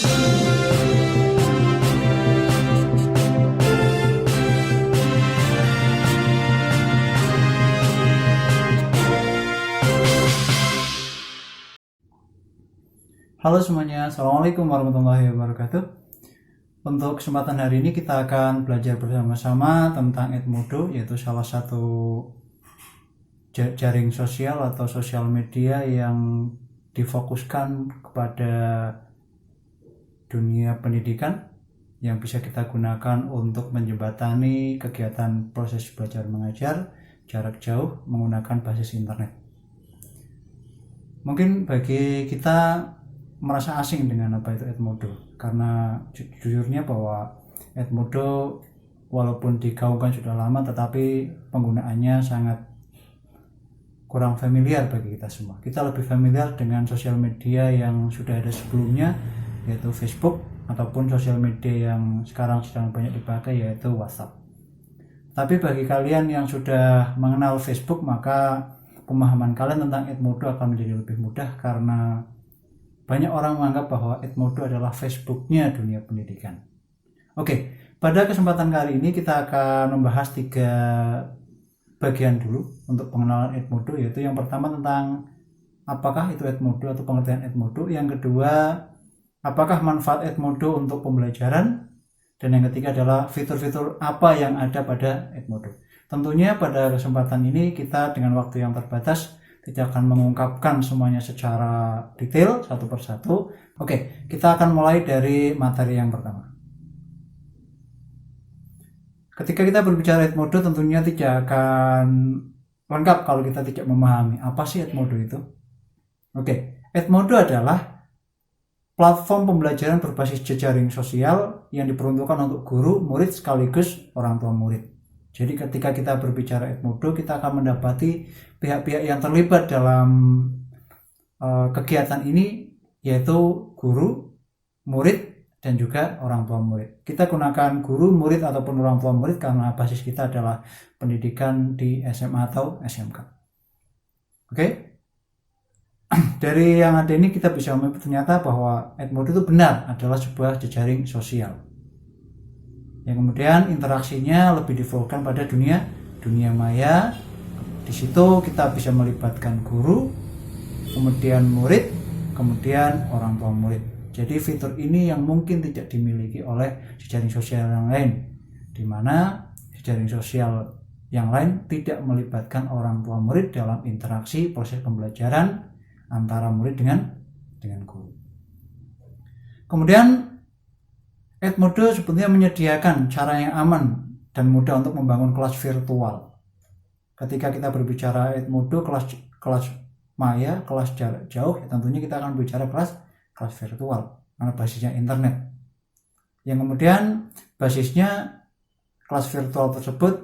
Halo semuanya, Assalamualaikum warahmatullahi wabarakatuh. Untuk kesempatan hari ini kita akan belajar bersama-sama tentang Edmodo, yaitu salah satu jaring sosial atau sosial media yang difokuskan kepada dunia pendidikan yang bisa kita gunakan untuk menjembatani kegiatan proses belajar mengajar jarak jauh menggunakan basis internet. Mungkin bagi kita merasa asing dengan apa itu Edmodo, karena jujurnya bahwa Edmodo walaupun digaungkan sudah lama tetapi penggunaannya sangat kurang familiar bagi kita semua. Kita lebih familiar dengan sosial media yang sudah ada sebelumnya, yaitu Facebook, ataupun sosial media yang sekarang sedang banyak dipakai, yaitu WhatsApp. Tapi bagi kalian yang sudah mengenal Facebook, maka pemahaman kalian tentang Edmodo akan menjadi lebih mudah, karena banyak orang menganggap bahwa Edmodo adalah Facebooknya dunia pendidikan. Oke, pada kesempatan kali ini kita akan membahas 3 bagian dulu untuk pengenalan Edmodo, yaitu yang pertama tentang apakah itu Edmodo atau pengertian Edmodo, yang kedua apakah manfaat Edmodo untuk pembelajaran, dan yang ketiga adalah fitur-fitur apa yang ada pada Edmodo. Tentunya pada kesempatan ini kita dengan waktu yang terbatas tidak akan mengungkapkan semuanya secara detail satu persatu. Oke, kita akan mulai dari materi yang pertama. Ketika kita berbicara Edmodo, tentunya tidak akan lengkap kalau kita tidak memahami apa sih Edmodo itu. Oke, Edmodo adalah platform pembelajaran berbasis jejaring sosial yang diperuntukkan untuk guru, murid sekaligus orang tua murid. Jadi ketika kita berbicara Edmodo, kita akan mendapati pihak-pihak yang terlibat dalam kegiatan ini, yaitu guru, murid, dan juga orang tua murid. Kita gunakan guru, murid, ataupun orang tua murid karena basis kita adalah pendidikan di SMA atau SMK. Oke? Dari yang ada ini kita bisa melihat ternyata bahwa Edmodo itu benar adalah sebuah jejaring sosial, yang kemudian interaksinya lebih difokuskan pada dunia maya. Di situ kita bisa melibatkan guru, kemudian murid, kemudian orang tua murid. Jadi fitur ini yang mungkin tidak dimiliki oleh jejaring sosial yang lain, di mana jejaring sosial yang lain tidak melibatkan orang tua murid dalam interaksi proses pembelajaran antara murid dengan guru. Kemudian Edmodo sebetulnya menyediakan cara yang aman dan mudah untuk membangun kelas virtual. Ketika kita berbicara Edmodo, kelas maya, kelas jarak jauh, ya tentunya kita akan berbicara kelas virtual karena basisnya internet. Yang kemudian basisnya kelas virtual tersebut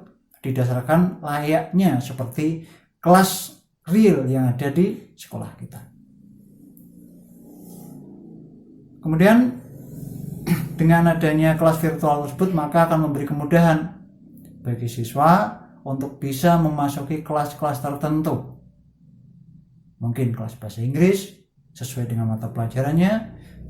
didasarkan layaknya seperti kelas real yang ada di sekolah kita. Kemudian dengan adanya kelas virtual tersebut, maka akan memberi kemudahan bagi siswa untuk bisa memasuki kelas-kelas tertentu. Mungkin kelas bahasa Inggris sesuai dengan mata pelajarannya,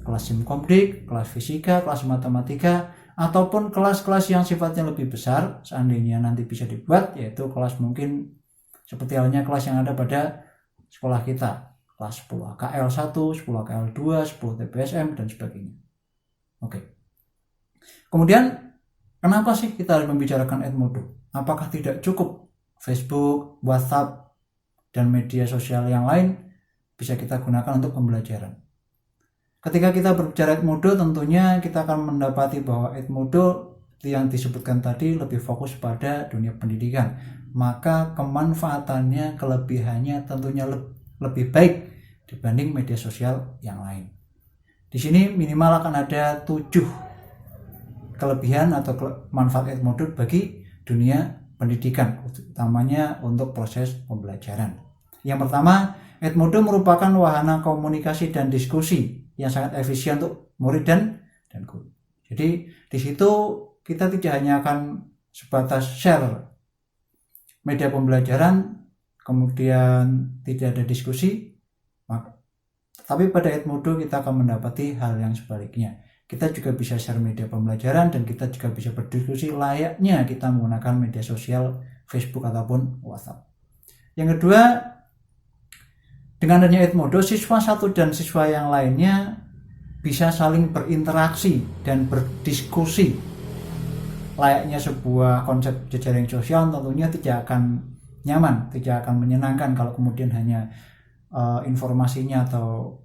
kelas simkomdik, kelas fisika, kelas matematika, ataupun kelas-kelas yang sifatnya lebih besar seandainya nanti bisa dibuat, yaitu kelas mungkin seperti halnya kelas yang ada pada sekolah kita, kelas 10 KL1, 10 KL2, 10 TPSM, dan sebagainya. Oke. Kemudian kenapa sih kita harus membicarakan Edmodo? Apakah tidak cukup Facebook, WhatsApp, dan media sosial yang lain bisa kita gunakan untuk pembelajaran? Ketika kita berbicara Edmodo, tentunya kita akan mendapati bahwa Edmodo yang disebutkan tadi lebih fokus pada dunia pendidikan. Maka kemanfaatannya, kelebihannya tentunya lebih baik dibanding media sosial yang lain. Di sini minimal akan ada 7 kelebihan atau manfaat Edmodo bagi dunia pendidikan, utamanya untuk proses pembelajaran. Yang pertama, Edmodo merupakan wahana komunikasi dan diskusi yang sangat efisien untuk murid dan guru. Jadi di situ kita tidak hanya akan sebatas share media pembelajaran, kemudian tidak ada diskusi, Tapi pada Edmodo kita akan mendapati hal yang sebaliknya. Kita juga bisa share media pembelajaran dan kita juga bisa berdiskusi layaknya kita menggunakan media sosial Facebook ataupun WhatsApp. Yang kedua, dengan adanya Edmodo, siswa satu dan siswa yang lainnya bisa saling berinteraksi dan berdiskusi. Layaknya sebuah konsep jejaring sosial tentunya tidak akan nyaman, tidak akan menyenangkan kalau kemudian hanya informasinya atau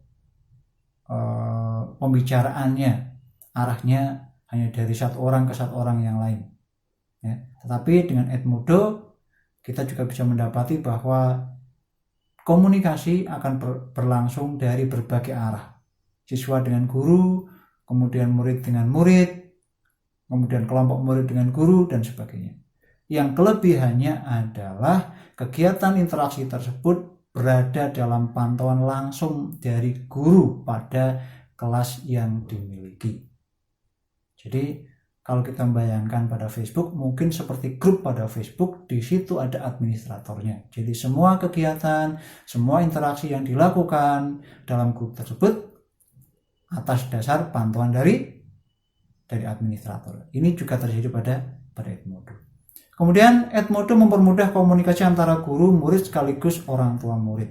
pembicaraannya arahnya hanya dari satu orang ke satu orang yang lain. Ya. Tetapi dengan Edmodo kita juga bisa mendapati bahwa komunikasi akan berlangsung dari berbagai arah. Siswa dengan guru, kemudian murid dengan murid, kemudian kelompok murid dengan guru, dan sebagainya. Yang kelebihannya adalah kegiatan interaksi tersebut berada dalam pantauan langsung dari guru pada kelas yang dimiliki. Jadi kalau kita membayangkan pada Facebook, mungkin seperti grup pada Facebook, di situ ada administratornya. Jadi semua kegiatan, semua interaksi yang dilakukan dalam grup tersebut atas dasar pantauan dari administrator. Ini juga terjadi pada Edmodo. Kemudian Edmodo mempermudah komunikasi antara guru, murid sekaligus orang tua murid.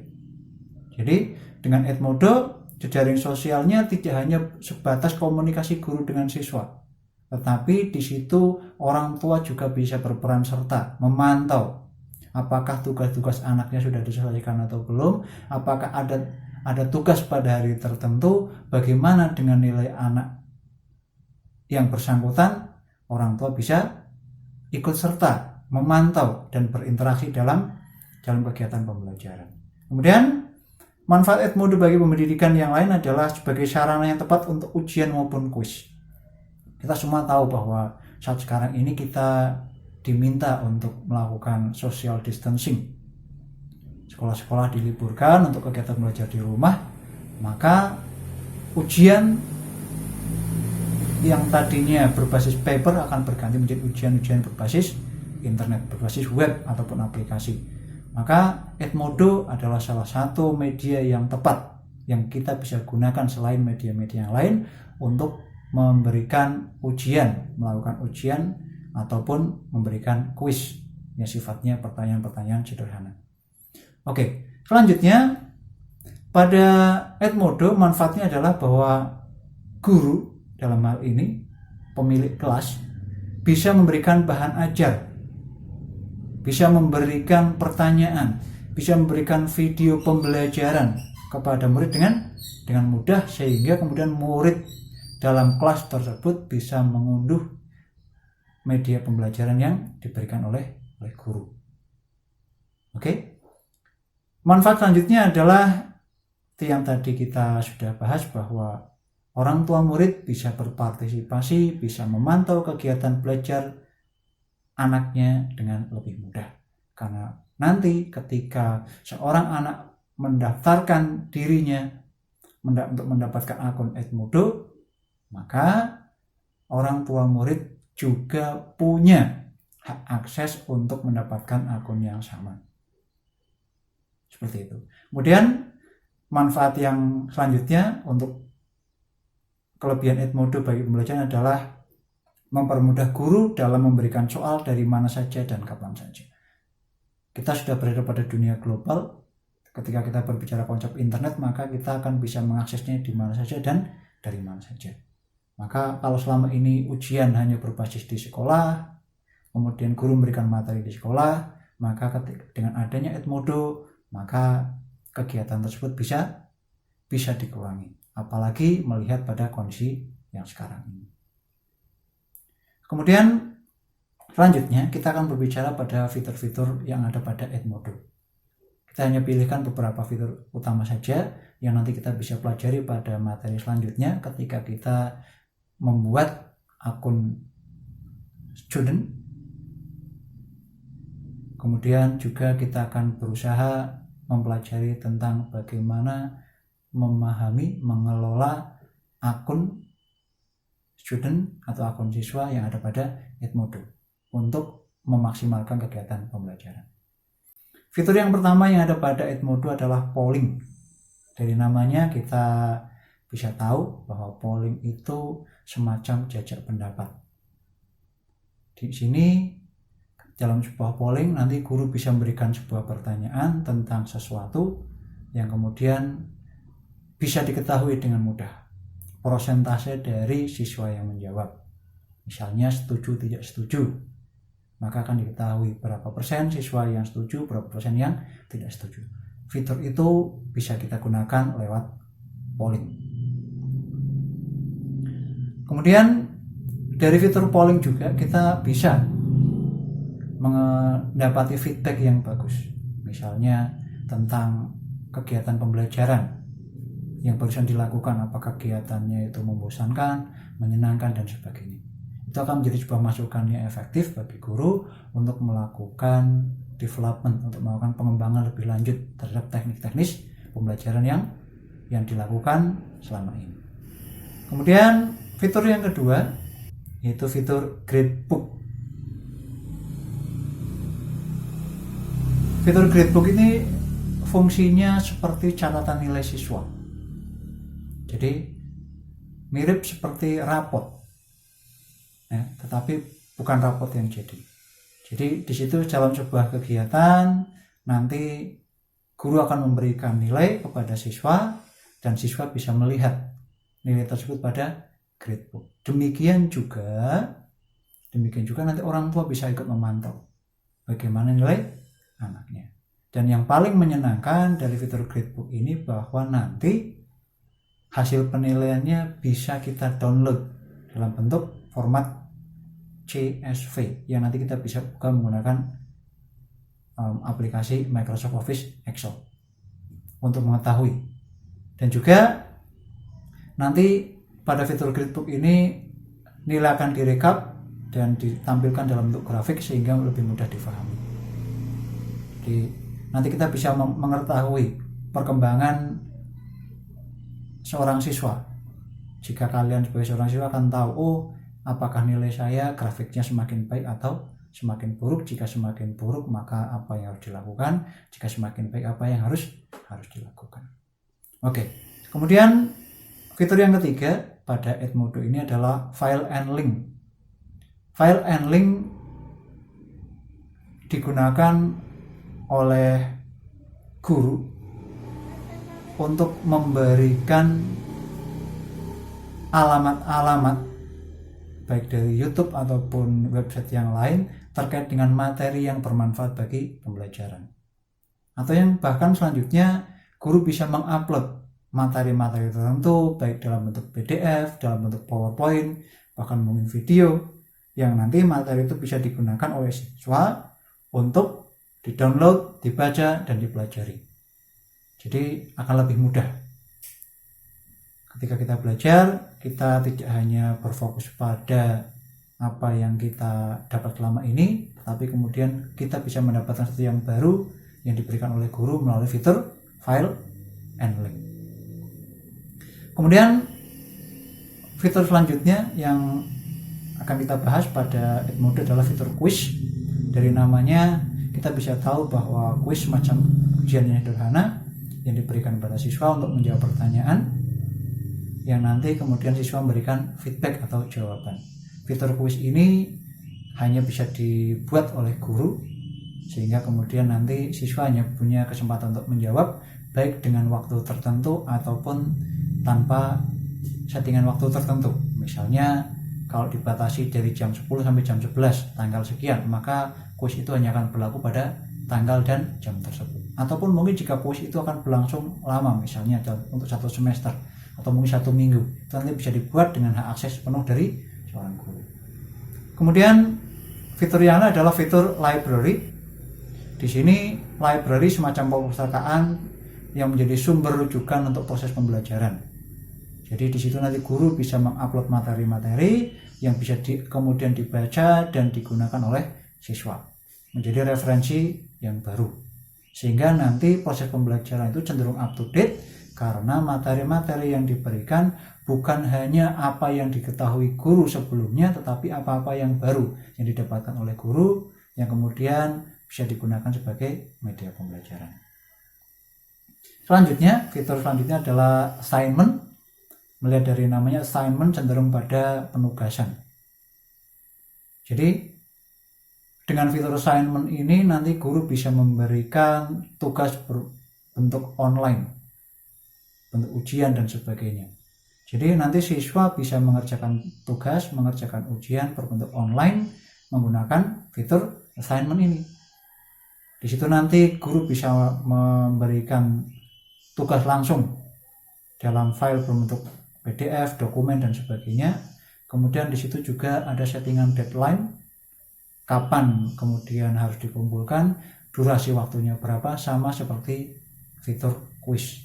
Jadi dengan Edmodo, jejaring sosialnya tidak hanya sebatas komunikasi guru dengan siswa, tetapi di situ orang tua juga bisa berperan serta memantau apakah tugas-tugas anaknya sudah diselesaikan atau belum, apakah ada tugas pada hari tertentu, bagaimana dengan nilai anak yang bersangkutan. Orang tua bisa ikut serta memantau dan berinteraksi dalam kegiatan pembelajaran. Kemudian manfaat Edmodo bagi pendidikan yang lain adalah sebagai sarana yang tepat untuk ujian maupun kuis. Kita semua tahu bahwa saat sekarang ini kita diminta untuk melakukan social distancing. Sekolah-sekolah diliburkan untuk kegiatan belajar di rumah, maka ujian yang tadinya berbasis paper akan berganti menjadi ujian-ujian berbasis internet, berbasis web ataupun aplikasi. Maka Edmodo adalah salah satu media yang tepat yang kita bisa gunakan selain media-media yang lain untuk memberikan ujian, melakukan ujian ataupun memberikan kuis yang sifatnya pertanyaan-pertanyaan sederhana. Oke, selanjutnya pada Edmodo manfaatnya adalah bahwa guru dalam hal ini pemilik kelas bisa memberikan bahan ajar, bisa memberikan pertanyaan, bisa memberikan video pembelajaran kepada murid dengan mudah, sehingga kemudian murid dalam kelas tersebut bisa mengunduh media pembelajaran yang diberikan oleh guru. Oke. Manfaat selanjutnya adalah yang tadi kita sudah bahas, bahwa orang tua murid bisa berpartisipasi, bisa memantau kegiatan belajar anaknya dengan lebih mudah. Karena nanti ketika seorang anak mendaftarkan dirinya untuk mendapatkan akun Edmodo, maka orang tua murid juga punya hak akses untuk mendapatkan akun yang sama. Seperti itu. Kemudian manfaat yang selanjutnya untuk kelebihan Edmodo bagi pembelajaran adalah mempermudah guru dalam memberikan soal dari mana saja dan kapan saja. Kita sudah berada pada dunia global. Ketika kita berbicara konsep internet, maka kita akan bisa mengaksesnya di mana saja dan dari mana saja. Maka kalau selama ini ujian hanya berbasis di sekolah, kemudian guru memberikan materi di sekolah, maka dengan adanya Edmodo, maka kegiatan tersebut bisa dikurangi. Apalagi melihat pada kondisi yang sekarang ini. Kemudian selanjutnya kita akan berbicara pada fitur-fitur yang ada pada Edmodo. Kita hanya pilihkan beberapa fitur utama saja yang nanti kita bisa pelajari pada materi selanjutnya ketika kita membuat akun student. Kemudian juga kita akan berusaha mempelajari tentang bagaimana memahami, mengelola akun student atau akun siswa yang ada pada Edmodo untuk memaksimalkan kegiatan pembelajaran. Fitur yang pertama yang ada pada Edmodo adalah polling. Dari namanya kita bisa tahu bahwa polling itu semacam jajak pendapat. Di sini dalam sebuah polling nanti guru bisa memberikan sebuah pertanyaan tentang sesuatu yang kemudian bisa diketahui dengan mudah persentase dari siswa yang menjawab. Misalnya setuju tidak setuju, maka akan diketahui berapa persen siswa yang setuju, berapa persen yang tidak setuju. Fitur itu bisa kita gunakan lewat polling. Kemudian dari fitur polling juga kita bisa mendapati feedback yang bagus, misalnya tentang kegiatan pembelajaran yang barusan dilakukan, apakah kegiatannya itu membosankan, menyenangkan, dan sebagainya. Itu akan menjadi sebuah masukan yang efektif bagi guru untuk melakukan development, untuk melakukan pengembangan lebih lanjut terhadap teknik-teknis pembelajaran yang dilakukan selama ini. Kemudian fitur yang kedua yaitu fitur gradebook. Fitur gradebook ini fungsinya seperti catatan nilai siswa. Jadi mirip seperti rapot, ya, tetapi bukan rapot yang jadi. Jadi di situ dalam sebuah kegiatan nanti guru akan memberikan nilai kepada siswa dan siswa bisa melihat nilai tersebut pada gradebook. Demikian juga nanti orang tua bisa ikut memantau bagaimana nilai anaknya. Dan yang paling menyenangkan dari fitur gradebook ini bahwa nanti hasil penilaiannya bisa kita download dalam bentuk format CSV yang nanti kita bisa buka menggunakan aplikasi Microsoft Office Excel untuk mengetahui. Dan juga nanti pada fitur gradebook ini nilai akan direkap dan ditampilkan dalam bentuk grafik sehingga lebih mudah difahami. Jadi nanti kita bisa mengetahui perkembangan seorang siswa. Jika kalian sebagai seorang siswa akan tahu, apakah nilai saya grafiknya semakin baik atau semakin buruk. Jika semakin buruk, maka apa yang harus dilakukan. Jika semakin baik, apa yang harus dilakukan. Oke. Kemudian fitur yang ketiga pada Edmodo ini adalah file and link. File and link digunakan oleh guru untuk memberikan alamat-alamat baik dari YouTube ataupun website yang lain terkait dengan materi yang bermanfaat bagi pembelajaran. Atau yang bahkan selanjutnya guru bisa mengupload materi-materi tertentu baik dalam bentuk PDF, dalam bentuk PowerPoint, bahkan mungkin video yang nanti materi itu bisa digunakan oleh siswa untuk di-download, dibaca, dan dipelajari. Jadi akan lebih mudah. Ketika kita belajar, kita tidak hanya berfokus pada apa yang kita dapat selama ini, tapi kemudian kita bisa mendapatkan sesuatu yang baru yang diberikan oleh guru melalui fitur file and link. Kemudian fitur selanjutnya yang akan kita bahas pada Edmodo adalah fitur quiz. Dari namanya kita bisa tahu bahwa quiz semacam ujian yang sederhana yang diberikan kepada siswa untuk menjawab pertanyaan yang nanti kemudian siswa memberikan feedback atau jawaban. Fitur quiz ini hanya bisa dibuat oleh guru sehingga kemudian nanti siswa hanya punya kesempatan untuk menjawab baik dengan waktu tertentu ataupun tanpa settingan waktu tertentu. Misalnya kalau dibatasi dari jam 10 sampai jam 11 tanggal sekian, maka quiz itu hanya akan berlaku pada tanggal dan jam tersebut. Ataupun mungkin jika quiz itu akan berlangsung lama, misalnya untuk 1 semester atau mungkin 1 minggu, itu nanti bisa dibuat dengan hak akses penuh dari seorang guru. Kemudian fitur yang lain adalah fitur library. Di sini library semacam perpustakaan yang menjadi sumber rujukan untuk proses pembelajaran. Jadi di situ nanti guru bisa mengupload materi-materi yang bisa kemudian dibaca dan digunakan oleh siswa. Menjadi referensi yang baru. Sehingga nanti proses pembelajaran itu cenderung up to date karena materi-materi yang diberikan bukan hanya apa yang diketahui guru sebelumnya, tetapi apa-apa yang baru yang didapatkan oleh guru yang kemudian bisa digunakan sebagai media pembelajaran. Selanjutnya, fitur selanjutnya adalah assignment. Melihat dari namanya, assignment cenderung pada penugasan. Jadi dengan fitur assignment ini nanti guru bisa memberikan tugas berbentuk online, bentuk ujian dan sebagainya. Jadi nanti siswa bisa mengerjakan tugas, mengerjakan ujian berbentuk online menggunakan fitur assignment ini. Di situ nanti guru bisa memberikan tugas langsung dalam file berbentuk PDF, dokumen dan sebagainya. Kemudian di situ juga ada settingan deadline, kapan kemudian harus dikumpulkan, durasi waktunya berapa, sama seperti fitur quiz,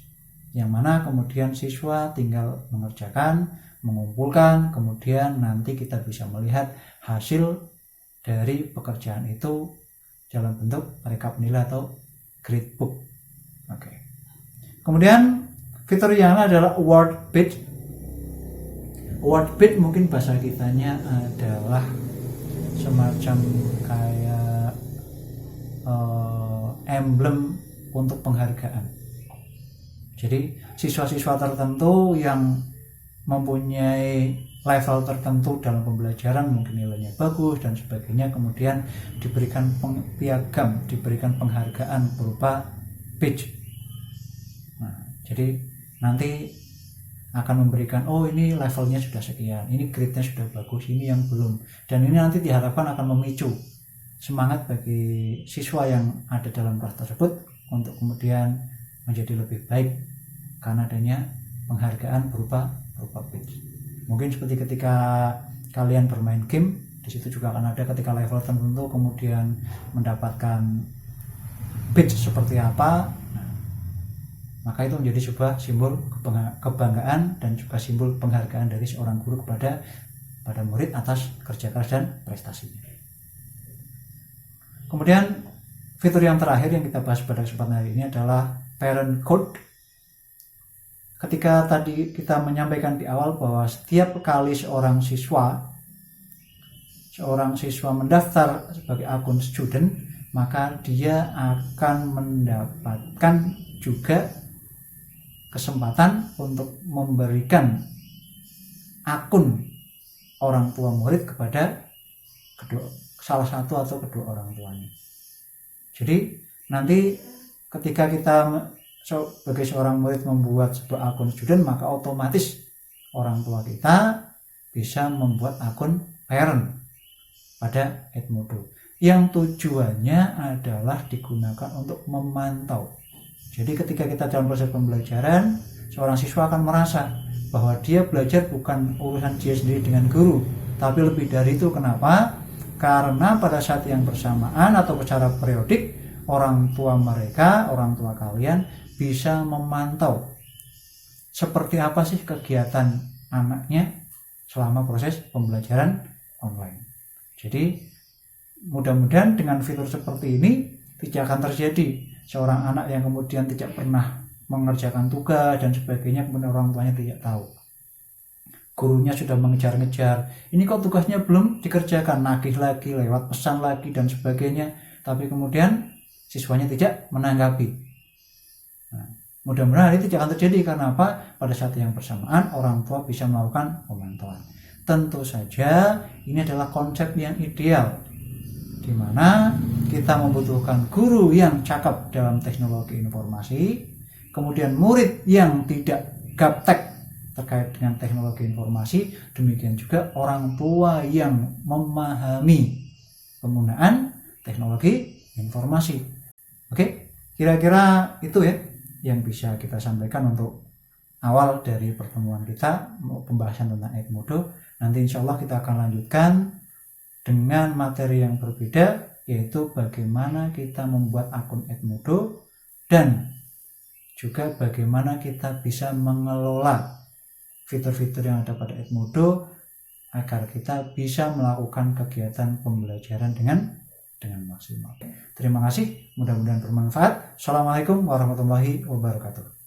yang mana kemudian siswa tinggal mengerjakan, mengumpulkan, kemudian nanti kita bisa melihat hasil dari pekerjaan itu dalam bentuk rekap nilai atau gradebook. Oke. Kemudian fitur yang lain adalah award badge. Award badge mungkin bahasa kitanya adalah semacam kayak emblem untuk penghargaan. Jadi siswa-siswa tertentu yang mempunyai level tertentu dalam pembelajaran, mungkin nilainya bagus dan sebagainya, kemudian diberikan piagam, diberikan penghargaan berupa badge. Nah, jadi nanti akan memberikan, oh ini levelnya sudah sekian, ini grade-nya sudah bagus, ini yang belum, dan ini nanti diharapkan akan memicu semangat bagi siswa yang ada dalam kelas tersebut untuk kemudian menjadi lebih baik karena adanya penghargaan berupa badge. Mungkin seperti ketika kalian bermain game, di situ juga akan ada ketika level tertentu kemudian mendapatkan badge seperti apa. Maka itu menjadi sebuah simbol kebanggaan dan juga simbol penghargaan dari seorang guru kepada murid atas kerja keras dan prestasinya. Kemudian fitur yang terakhir yang kita bahas pada kesempatan hari ini adalah parent code. Ketika tadi kita menyampaikan di awal bahwa setiap kali seorang siswa mendaftar sebagai akun student, maka dia akan mendapatkan juga kesempatan untuk memberikan akun orang tua murid kepada salah satu atau kedua orang tuanya. Jadi nanti ketika kita sebagai seorang murid membuat sebuah akun student, maka otomatis orang tua kita bisa membuat akun parent pada Edmodo, yang tujuannya adalah digunakan untuk memantau. Jadi ketika kita dalam proses pembelajaran, seorang siswa akan merasa bahwa dia belajar bukan urusan dia sendiri dengan guru, tapi lebih dari itu. Kenapa? Karena pada saat yang bersamaan atau secara periodik, orang tua mereka, orang tua kalian bisa memantau seperti apa sih kegiatan anaknya selama proses pembelajaran online. Jadi mudah-mudahan dengan fitur seperti ini tidak akan terjadi seorang anak yang kemudian tidak pernah mengerjakan tugas dan sebagainya, kemudian orang tuanya tidak tahu. Gurunya sudah mengejar-ngejar, ini kok tugasnya belum dikerjakan, nagih lagi, lewat pesan lagi dan sebagainya, tapi kemudian siswanya tidak menanggapi. Nah, mudah-mudahan ini tidak akan terjadi. Karena apa? Pada saat yang bersamaan orang tua bisa melakukan pemantauan. Tentu saja ini adalah konsep yang ideal, di mana kita membutuhkan guru yang cakap dalam teknologi informasi, kemudian murid yang tidak gaptek terkait dengan teknologi informasi, demikian juga orang tua yang memahami penggunaan teknologi informasi. Oke, kira-kira itu ya yang bisa kita sampaikan untuk awal dari pertemuan kita, pembahasan tentang Edmodo. Nanti insya Allah kita akan lanjutkan dengan materi yang berbeda, yaitu bagaimana kita membuat akun Edmodo dan juga bagaimana kita bisa mengelola fitur-fitur yang ada pada Edmodo agar kita bisa melakukan kegiatan pembelajaran dengan maksimal. Terima kasih, mudah-mudahan bermanfaat. Assalamualaikum warahmatullahi wabarakatuh.